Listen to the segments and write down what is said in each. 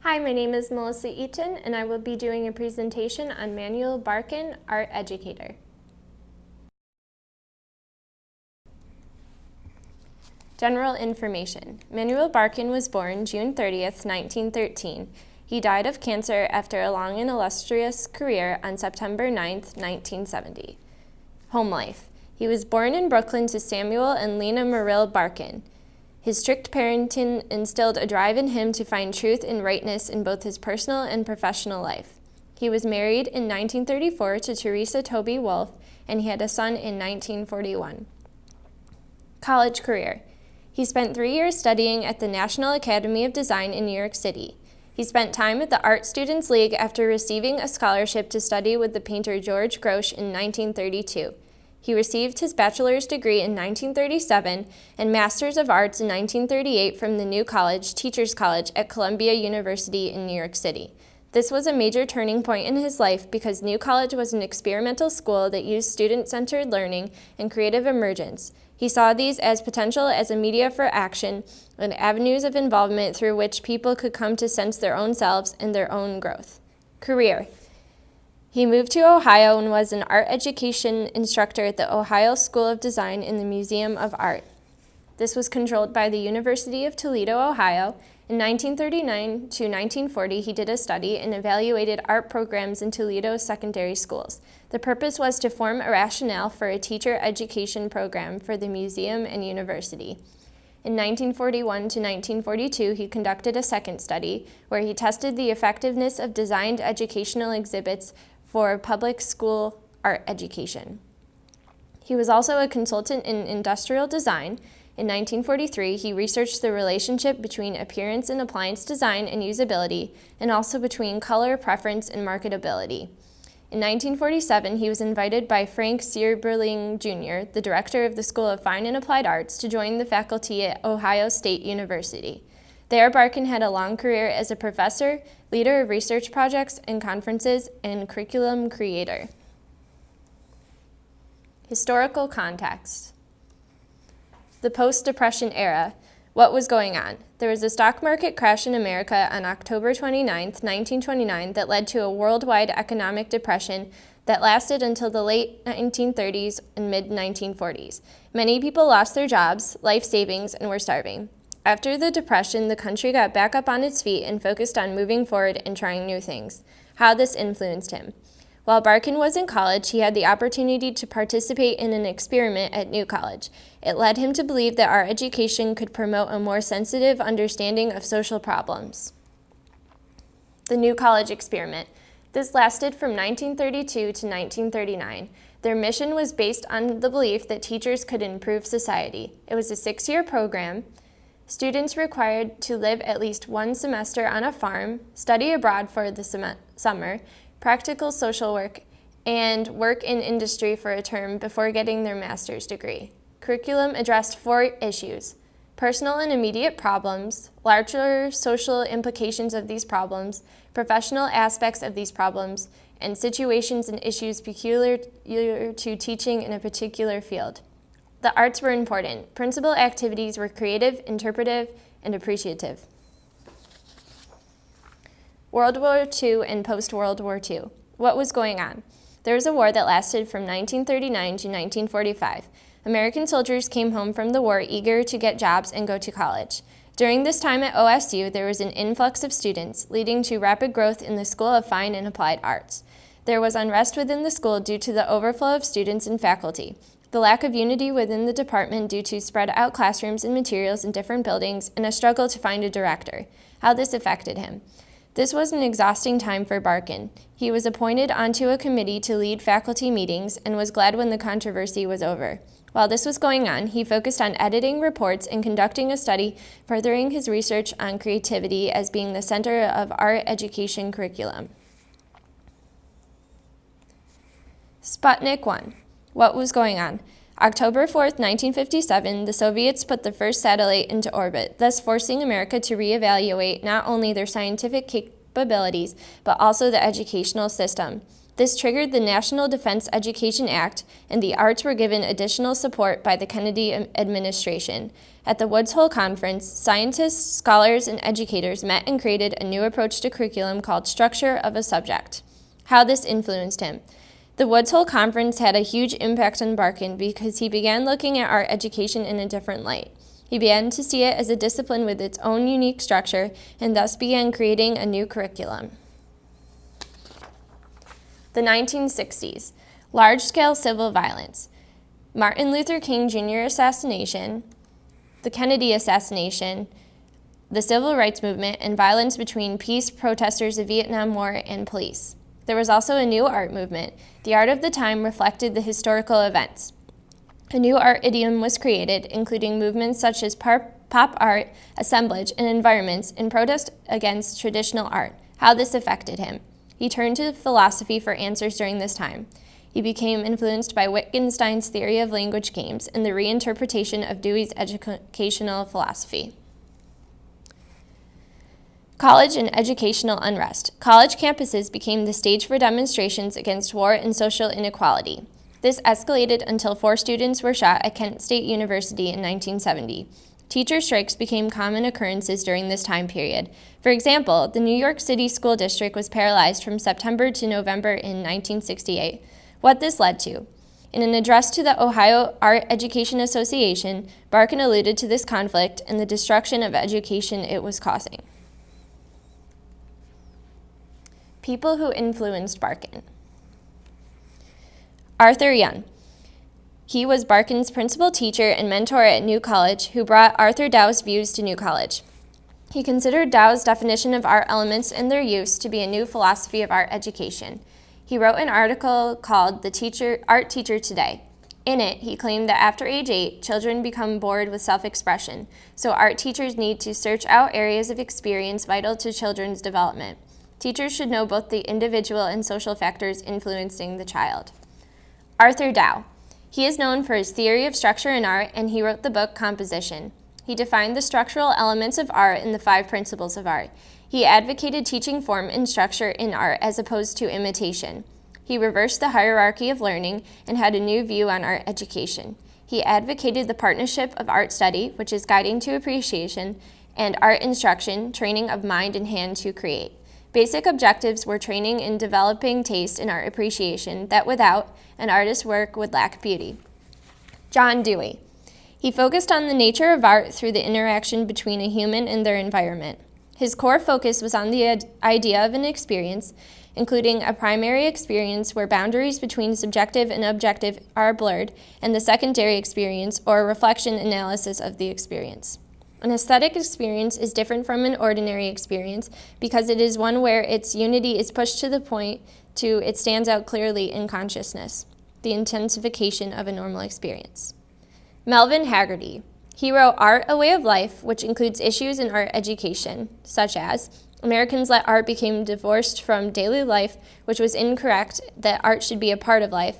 Hi, my name is Melissa Eaton, and I will be doing a presentation on Manuel Barkan, art educator. General information. Manuel Barkan was born June 30th, 1913. He died of cancer after a long and illustrious career on September 9th, 1970. Home life. He was born in Brooklyn to Samuel and Lena Merrill Barkan. His strict parenting instilled a drive in him to find truth and rightness in both his personal and professional life. He was married in 1934 to Teresa Toby Wolfe, and he had a son in 1941. College career. He spent 3 years studying at the National Academy of Design in New York City. He spent time at the Art Students League after receiving a scholarship to study with the painter George Grosz in 1932. He received his bachelor's degree in 1937 and Master's of Arts in 1938 from the New College, Teachers College at Columbia University in New York City. This was a major turning point in his life because New College was an experimental school that used student-centered learning and creative emergence. He saw these as potential as a media for action and avenues of involvement through which people could come to sense their own selves and their own growth. Career. He moved to Ohio and was an art education instructor at the Ohio School of Design in the Museum of Art. This was controlled by the University of Toledo, Ohio. In 1939 to 1940, he did a study and evaluated art programs in Toledo's secondary schools. The purpose was to form a rationale for a teacher education program for the museum and university. In 1941 to 1942, he conducted a second study where he tested the effectiveness of designed educational exhibits for public school art education. He was also a consultant in industrial design. In 1943, he researched the relationship between appearance and appliance design and usability, and also between color preference and marketability. In 1947, he was invited by Frank Sierberling Jr., the director of the School of Fine and Applied Arts, to join the faculty at Ohio State University. There, Barkan had a long career as a professor, leader of research projects and conferences, and curriculum creator. Historical context. The post-Depression era. What was going on? There was a stock market crash in America on October 29, 1929, that led to a worldwide economic depression that lasted until the late 1930s and mid-1940s. Many people lost their jobs, life savings, and were starving. After the Depression, the country got back up on its feet and focused on moving forward and trying new things. How this influenced him. While Barkan was in college, he had the opportunity to participate in an experiment at New College. It led him to believe that our education could promote a more sensitive understanding of social problems. The New College experiment. This lasted from 1932 to 1939. Their mission was based on the belief that teachers could improve society. It was a 6-year program. Students required to live at least one semester on a farm, study abroad for the summer, practical social work, and work in industry for a term before getting their master's degree. Curriculum addressed 4 issues: personal and immediate problems, larger social implications of these problems, professional aspects of these problems, and situations and issues peculiar to teaching in a particular field. The arts were important. Principal activities were creative, interpretive, and appreciative. World War II and post-World War II. What was going on? There was a war that lasted from 1939 to 1945. American soldiers came home from the war eager to get jobs and go to college. During this time at OSU, there was an influx of students, leading to rapid growth in the School of Fine and Applied Arts. There was unrest within the school due to the overflow of students and faculty, the lack of unity within the department due to spread out classrooms and materials in different buildings, and a struggle to find a director. How this affected him. This was an exhausting time for Barkan. He was appointed onto a committee to lead faculty meetings and was glad when the controversy was over. While this was going on, he focused on editing reports and conducting a study, furthering his research on creativity as being the center of art education curriculum. Sputnik 1. What was going on? October 4th, 1957, the Soviets put the first satellite into orbit, thus forcing America to reevaluate not only their scientific capabilities, but also the educational system. This triggered the National Defense Education Act, and the arts were given additional support by the Kennedy administration. At the Woods Hole Conference, scientists, scholars, and educators met and created a new approach to curriculum called structure of a subject. How this influenced him. The Woods Hole Conference had a huge impact on Barkan because he began looking at art education in a different light. He began to see it as a discipline with its own unique structure and thus began creating a new curriculum. The 1960s, large-scale civil violence. Martin Luther King Jr. assassination, the Kennedy assassination, the civil rights movement, and violence between peace protesters of Vietnam War and police. There was also a new art movement. The art of the time reflected the historical events. A new art idiom was created, including movements such as pop art, assemblage, and environments in protest against traditional art. How this affected him. He turned to philosophy for answers during this time. He became influenced by Wittgenstein's theory of language games and the reinterpretation of Dewey's educational philosophy. College and educational unrest. College campuses became the stage for demonstrations against war and social inequality. This escalated until 4 students were shot at Kent State University in 1970. Teacher strikes became common occurrences during this time period. For example, the New York City School District was paralyzed from September to November in 1968. What this led to. In an address to the Ohio Art Education Association, Barkan alluded to this conflict and the destruction of education it was causing. People who influenced Barkan. Arthur Young. He was Barkan's principal teacher and mentor at New College, who brought Arthur Dow's views to New College. He considered Dow's definition of art elements and their use to be a new philosophy of art education. He wrote an article called "The Art Teacher Today." In it, he claimed that after age 8, children become bored with self-expression, so art teachers need to search out areas of experience vital to children's development. Teachers should know both the individual and social factors influencing the child. Arthur Dow. He is known for his theory of structure in art, and he wrote the book Composition. He defined the structural elements of art in the 5 principles of art. He advocated teaching form and structure in art as opposed to imitation. He reversed the hierarchy of learning and had a new view on art education. He advocated the partnership of art study, which is guiding to appreciation, and art instruction, training of mind and hand to create. Basic objectives were training in developing taste and art appreciation that without, an artist's work would lack beauty. John Dewey. He focused on the nature of art through the interaction between a human and their environment. His core focus was on the idea of an experience, including a primary experience where boundaries between subjective and objective are blurred, and the secondary experience or reflection analysis of the experience. An aesthetic experience is different from an ordinary experience because it is one where its unity is pushed to the point to it stands out clearly in consciousness, the intensification of a normal experience. Melvin Haggerty. He wrote Art, a Way of Life, which includes issues in art education, such as Americans let art become divorced from daily life, which was incorrect, that art should be a part of life.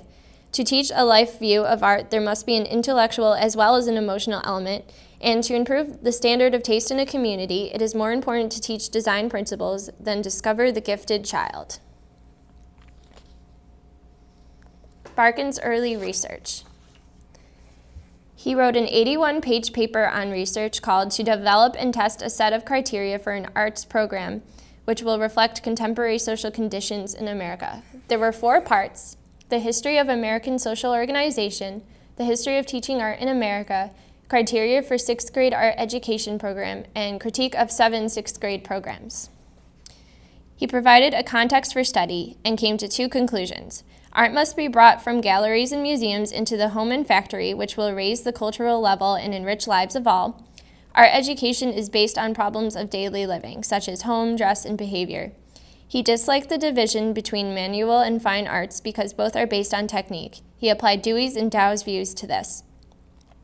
To teach a life view of art, there must be an intellectual as well as an emotional element, and to improve the standard of taste in a community, it is more important to teach design principles than discover the gifted child. Barkan's early research. He wrote an 81-page paper on research called To Develop and Test a Set of Criteria for an Arts Program, which will reflect contemporary social conditions in America. There were 4 parts: the history of American social organization, the history of teaching art in America, criteria for 6th grade art education program, and critique of 7 6th grade programs. He provided a context for study and came to 2 conclusions. Art must be brought from galleries and museums into the home and factory, which will raise the cultural level and enrich lives of all. Art education is based on problems of daily living, such as home, dress, and behavior. He disliked the division between manual and fine arts because both are based on technique. He applied Dewey's and Dow's views to this.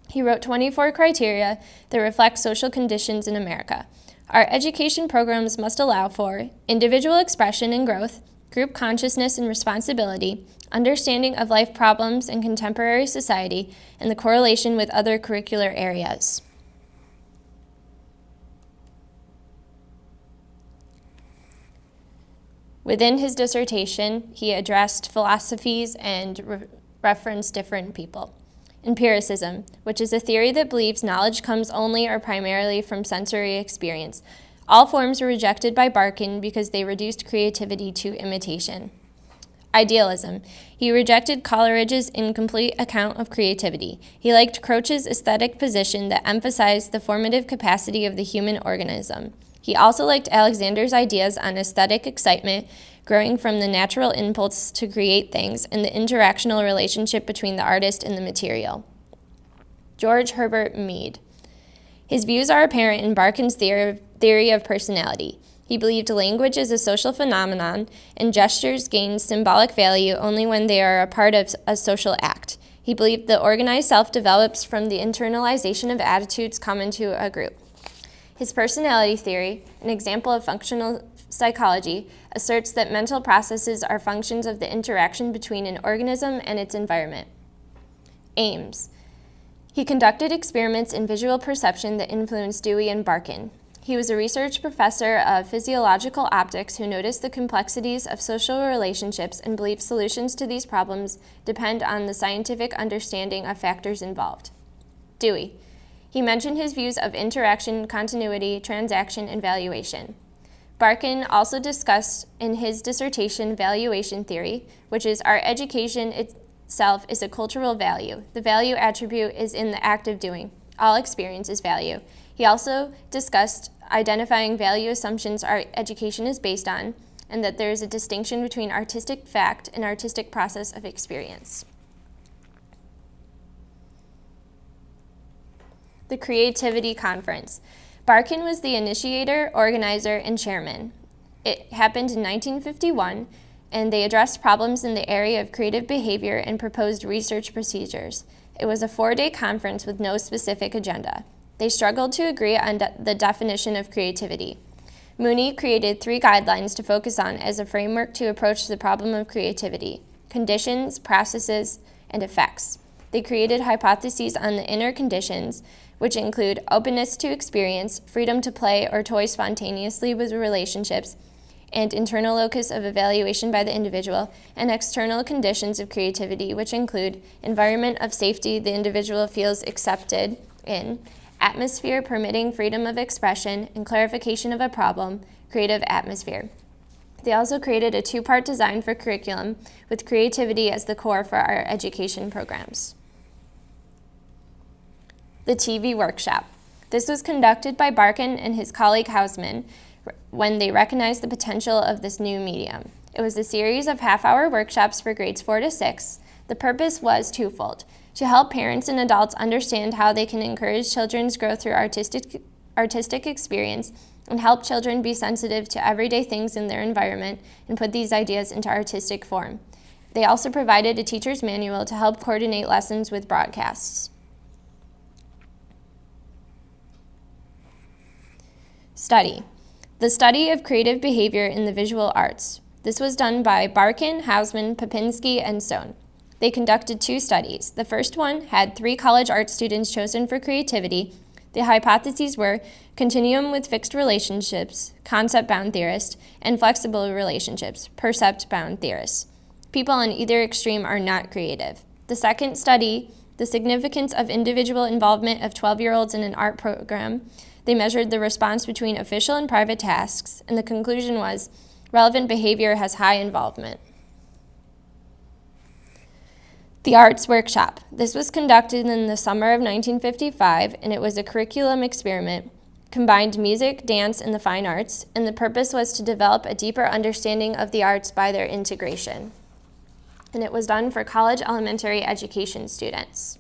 He wrote 24 criteria that reflect social conditions in America. Art education programs must allow for individual expression and growth, group consciousness and responsibility, understanding of life problems in contemporary society, and the correlation with other curricular areas. Within his dissertation, he addressed philosophies and referenced different people. Empiricism, which is a theory that believes knowledge comes only or primarily from sensory experience. All forms were rejected by Barkan because they reduced creativity to imitation. Idealism. He rejected Coleridge's incomplete account of creativity. He liked Croce's aesthetic position that emphasized the formative capacity of the human organism. He also liked Alexander's ideas on aesthetic excitement, growing from the natural impulse to create things, and the interactional relationship between the artist and the material. George Herbert Mead. His views are apparent in Barkan's theory of personality. He believed language is a social phenomenon, and gestures gain symbolic value only when they are a part of a social act. He believed the organized self develops from the internalization of attitudes common to a group. His personality theory, an example of functional psychology, asserts that mental processes are functions of the interaction between an organism and its environment. Ames. He conducted experiments in visual perception that influenced Dewey and Barkan. He was a research professor of physiological optics who noticed the complexities of social relationships and believed solutions to these problems depend on the scientific understanding of factors involved. Dewey. He mentioned his views of interaction, continuity, transaction, and valuation. Barkan also discussed in his dissertation valuation theory, which is our education itself is a cultural value. The value attribute is in the act of doing. All experience is value. He also discussed identifying value assumptions our education is based on, and that there is a distinction between artistic fact and artistic process of experience. The Creativity Conference. Barkan was the initiator, organizer, and chairman. It happened in 1951, and they addressed problems in the area of creative behavior and proposed research procedures. It was a 4-day conference with no specific agenda. They struggled to agree on the definition of creativity. Mooney created 3 guidelines to focus on as a framework to approach the problem of creativity: conditions, processes, and effects. They created hypotheses on the inner conditions, which include openness to experience, freedom to play or toy spontaneously with relationships, and internal locus of evaluation by the individual, and external conditions of creativity, which include environment of safety the individual feels accepted in, atmosphere permitting freedom of expression, and clarification of a problem, creative atmosphere. They also created a 2-part design for curriculum, with creativity as the core for our education programs. The TV workshop. This was conducted by Barkan and his colleague Hausman when they recognized the potential of this new medium. It was a series of half-hour workshops for grades 4 to 6. The purpose was twofold: to help parents and adults understand how they can encourage children's growth through artistic experience, and help children be sensitive to everyday things in their environment and put these ideas into artistic form. They also provided a teacher's manual to help coordinate lessons with broadcasts. Study. The study of creative behavior in the visual arts. This was done by Barkan, Hausman, Popinski, and Stone. They conducted 2 studies. The first one had 3 college art students chosen for creativity. The hypotheses were continuum with fixed relationships, concept-bound theorist, and flexible relationships, percept-bound theorists. People on either extreme are not creative. The second study, the significance of individual involvement of 12-year-olds in an art program. They measured the response between official and private tasks, and the conclusion was relevant behavior has high involvement. The Arts Workshop. This was conducted in the summer of 1955, and it was a curriculum experiment, combined music, dance, and the fine arts, and the purpose was to develop a deeper understanding of the arts by their integration. And it was done for college elementary education students.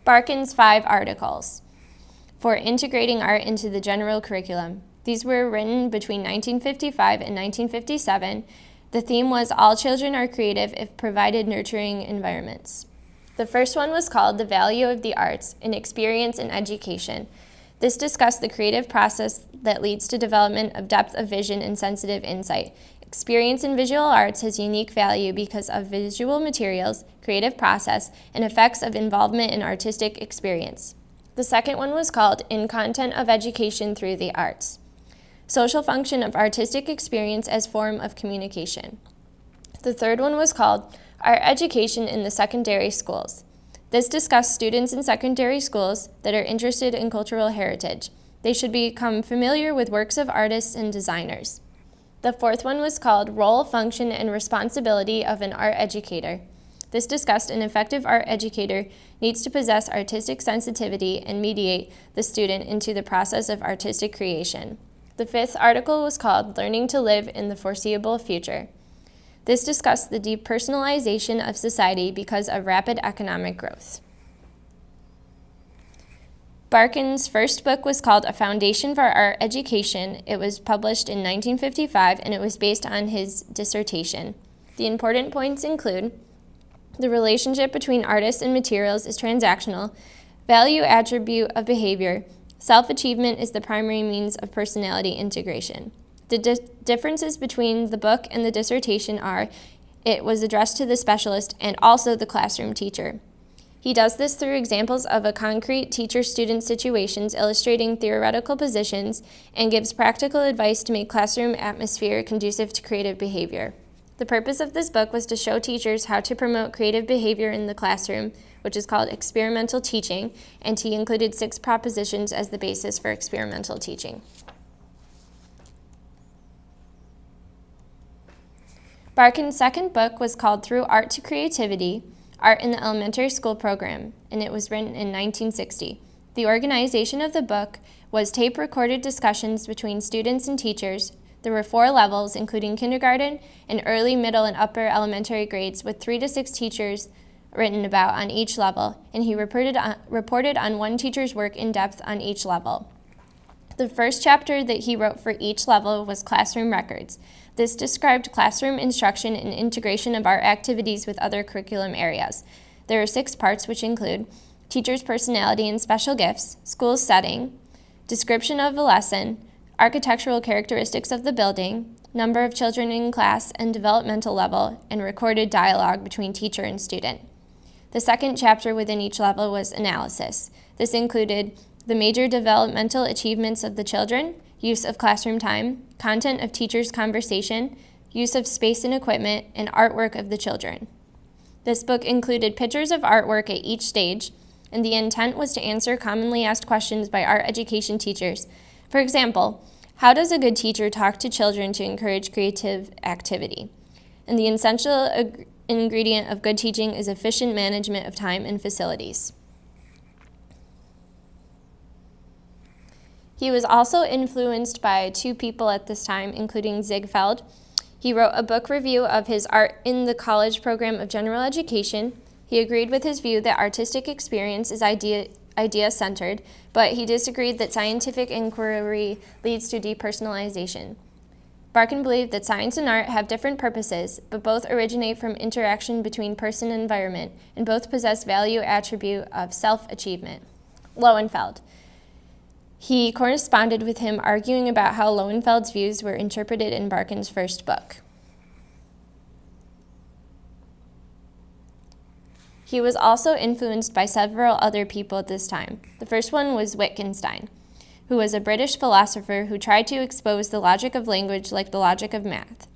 Barkan's 5 articles for integrating art into the general curriculum. These were written between 1955 and 1957. The theme was all children are creative if provided nurturing environments. The first one was called The Value of the Arts in Experience and Education. This discussed the creative process that leads to development of depth of vision and sensitive insight. Experience in visual arts has unique value because of visual materials, creative process, and effects of involvement in artistic experience. The second one was called In Content of Education Through the Arts. Social function of artistic experience as form of communication. The third one was called Art Education in the Secondary Schools. This discussed students in secondary schools that are interested in cultural heritage. They should become familiar with works of artists and designers. The fourth one was called Role, Function, and Responsibility of an Art Educator. This discussed an effective art educator needs to possess artistic sensitivity and mediate the student into the process of artistic creation. The fifth article was called Learning to Live in the Foreseeable Future. This discussed the depersonalization of society because of rapid economic growth. Barkan's first book was called A Foundation for Art Education. It was published in 1955, and it was based on his dissertation. The important points include the relationship between artists and materials is transactional, value attribute of behavior, self-achievement is the primary means of personality integration. The differences between the book and the dissertation are it was addressed to the specialist and also the classroom teacher. He does this through examples of a concrete teacher-student situations illustrating theoretical positions and gives practical advice to make classroom atmosphere conducive to creative behavior. The purpose of this book was to show teachers how to promote creative behavior in the classroom, which is called experimental teaching, and he included 6 propositions as the basis for experimental teaching. Barkan's second book was called Through Art to Creativity, Art in the Elementary School Program, and it was written in 1960. The organization of the book was tape-recorded discussions between students and teachers. There were 4 levels, including kindergarten and early, middle, and upper elementary grades, with 3 to 6 teachers written about on each level, and he reported on one teacher's work in depth on each level. The first chapter that he wrote for each level was Classroom Records. This described classroom instruction and integration of art activities with other curriculum areas. There are 6 parts, which include teacher's personality and special gifts, school setting, description of a lesson, architectural characteristics of the building, number of children in class and developmental level, and recorded dialogue between teacher and student. The second chapter within each level was analysis. This included the major developmental achievements of the children, use of classroom time, content of teacher's conversation, use of space and equipment, and artwork of the children. This book included pictures of artwork at each stage, and the intent was to answer commonly asked questions by art education teachers. For example, how does a good teacher talk to children to encourage creative activity? And the essential ingredient of good teaching is efficient management of time and facilities. He was also influenced by 2 people at this time, including Ziegfeld. He wrote a book review of his Art in the College program of general education. He agreed with his view that artistic experience is idea-centered, but he disagreed that scientific inquiry leads to depersonalization. Barkan believed that science and art have different purposes, but both originate from interaction between person and environment, and both possess value attribute of self-achievement. Lowenfeld. He corresponded with him, arguing about how Lowenfeld's views were interpreted in Barkan's first book. He was also influenced by several other people at this time. The first one was Wittgenstein, who was a British philosopher who tried to expose the logic of language like the logic of math.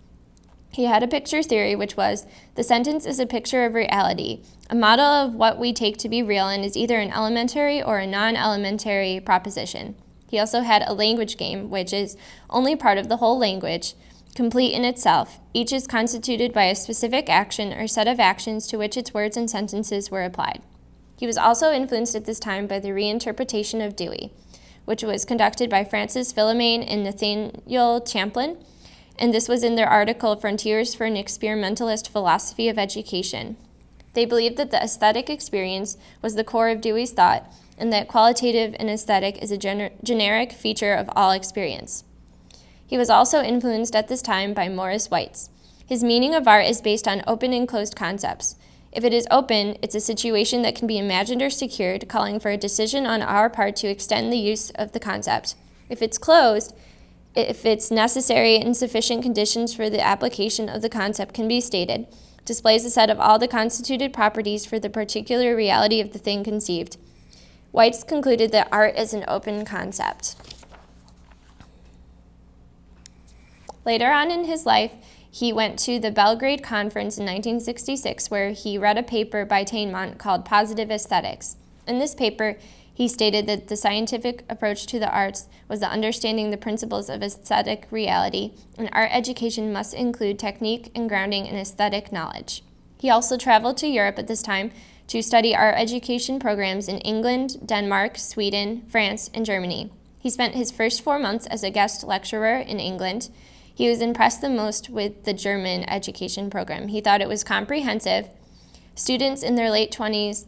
He had a picture theory, which was, the sentence is a picture of reality, a model of what we take to be real and is either an elementary or a non-elementary proposition. He also had a language game, which is only part of the whole language, complete in itself. Each is constituted by a specific action or set of actions to which its words and sentences were applied. He was also influenced at this time by the reinterpretation of Dewey, which was conducted by Francis Philomane and Nathaniel Champlin, and this was in their article Frontiers for an Experimentalist Philosophy of Education. They believed that the aesthetic experience was the core of Dewey's thought, and that qualitative and aesthetic is a generic feature of all experience. He was also influenced at this time by Morris Weitz. His meaning of art is based on open and closed concepts. If it is open, it's a situation that can be imagined or secured, calling for a decision on our part to extend the use of the concept. If it's closed, if it's necessary and sufficient conditions for the application of the concept can be stated, displays a set of all the constituted properties for the particular reality of the thing conceived. Weitz concluded that art is an open concept. Later on in his life, he went to the Belgrade Conference in 1966, where he read a paper by Tainmont called Positive Aesthetics. In this paper, he stated that the scientific approach to the arts was the understanding the principles of aesthetic reality, and art education must include technique and grounding in aesthetic knowledge. He also traveled to Europe at this time to study art education programs in England, Denmark, Sweden, France, and Germany. He spent his first 4 months as a guest lecturer in England. He was impressed the most with the German education program. He thought it was comprehensive. Students in their late 20s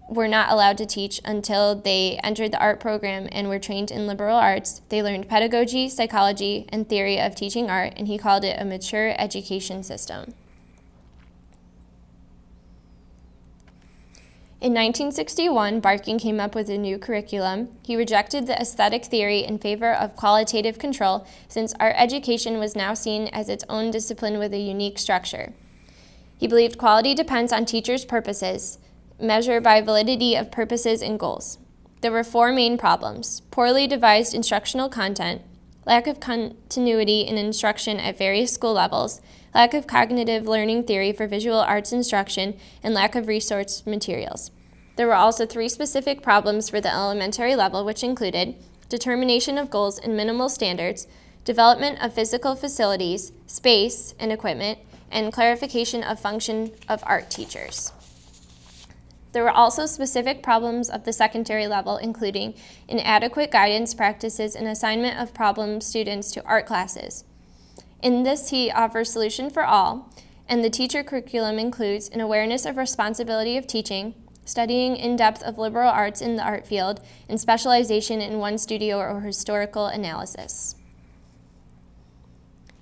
were not allowed to teach until they entered the art program and were trained in liberal arts. They learned pedagogy, psychology, and theory of teaching art, and he called it a mature education system. In 1961, Barkan came up with a new curriculum. He rejected the aesthetic theory in favor of qualitative control, since art education was now seen as its own discipline with a unique structure. He believed quality depends on teachers' purposes, measured by validity of purposes and goals. There were 4 main problems: poorly devised instructional content, lack of continuity in instruction at various school levels, lack of cognitive learning theory for visual arts instruction, and lack of resource materials. There were also 3 specific problems for the elementary level, which included determination of goals and minimal standards, development of physical facilities, space and equipment, and clarification of function of art teachers. There were also specific problems of the secondary level, including inadequate guidance practices and assignment of problem students to art classes. In this, he offers solution for all, and the teacher curriculum includes an awareness of responsibility of teaching, studying in depth of liberal arts in the art field, and specialization in one studio or historical analysis.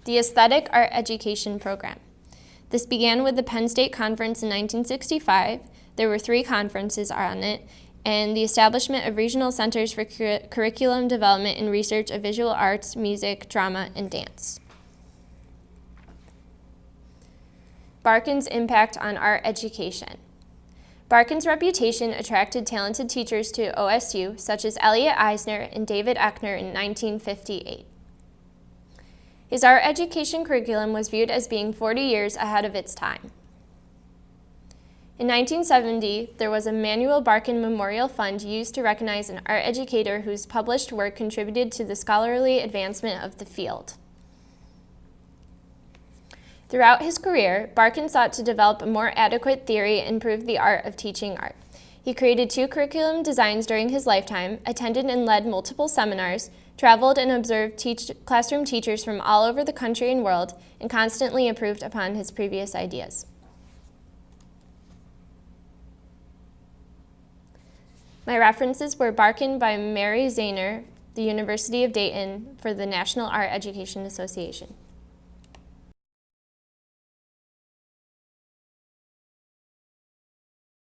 The Aesthetic Art Education Program. This began with the Penn State Conference in 1965. There were 3 conferences on it, and the establishment of regional centers for curriculum development and research of visual arts, music, drama, and dance. Barkan's impact on art education. Barkan's reputation attracted talented teachers to OSU, such as Elliot Eisner and David Eckner in 1958. His art education curriculum was viewed as being 40 years ahead of its time. In 1970, there was a Manuel Barkan Memorial Fund used to recognize an art educator whose published work contributed to the scholarly advancement of the field. Throughout his career, Barkan sought to develop a more adequate theory and improve the art of teaching art. He created 2 curriculum designs during his lifetime, attended and led multiple seminars, traveled and observed classroom teachers from all over the country and world, and constantly improved upon his previous ideas. My references were Barkan by Mary Zahner, the University of Dayton, for the National Art Education Association.